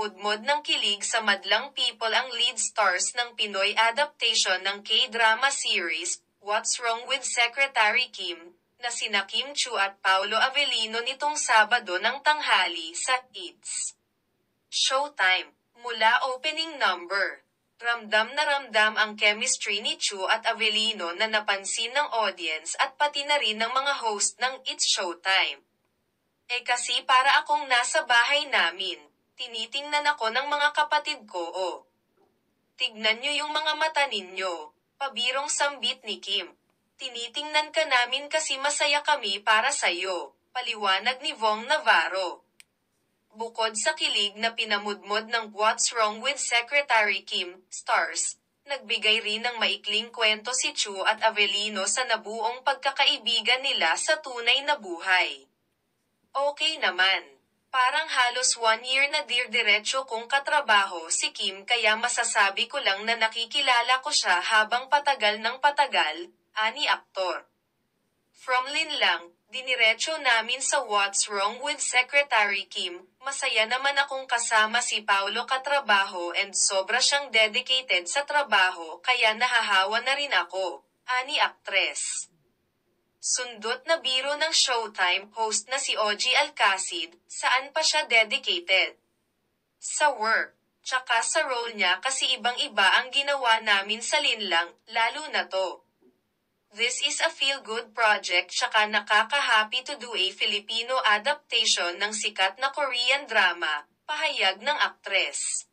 pinamudmod ng kilig sa madlang people ang lead stars ng Pinoy adaptation ng K-drama series, What's Wrong with Secretary Kim, na sina Kim Chu at Paolo Avellino nitong Sabado ng tanghali sa It's Showtime. Mula opening number, ramdam na ramdam ang chemistry ni Chu at Avellino na napansin ng audience at pati na rin ng mga host ng It's Showtime. Kasi para akong nasa bahay namin, tinitingnan ako ng mga kapatid ko Tignan nyo yung mga mata ninyo, pabirong sambit ni Kim. Tinitingnan ka namin kasi masaya kami para sa'yo, paliwanag ni Vong Navarro. Bukod sa kilig na pinamudmod ng What's Wrong with Secretary Kim, stars, nagbigay rin ng maikling kwento si Chu at Avellino sa nabuong pagkakaibigan nila sa tunay na buhay. Okay naman. Parang halos 1 year na diretso kong katrabaho si Kim kaya masasabi ko lang na nakikilala ko siya habang patagal ng patagal, ani aktor. From Linlang, diniretso namin sa What's Wrong with Secretary Kim, masaya naman akong kasama si Paolo katrabaho and sobra siyang dedicated sa trabaho kaya nahahawa na rin ako, ani aktres. Sundot na biro ng Showtime host na si Ogie Alcacid, saan pa siya dedicated? Sa work, tsaka sa role niya kasi ibang-iba ang ginawa namin sa Linlang, lalo na to. This is a feel-good project tsaka nakaka-happy to do a Filipino adaptation ng sikat na Korean drama, pahayag ng aktres.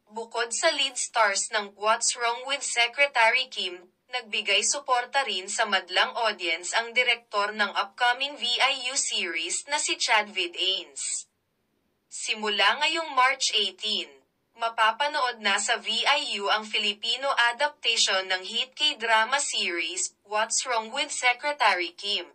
Bukod sa lead stars ng What's Wrong with Secretary Kim, nagbigay suporta rin sa madlang audience ang direktor ng upcoming VIU series na si Chadwick Ains. Simula ngayong March 18, mapapanood na sa VIU ang Filipino adaptation ng hit K-drama series, What's Wrong with Secretary Kim.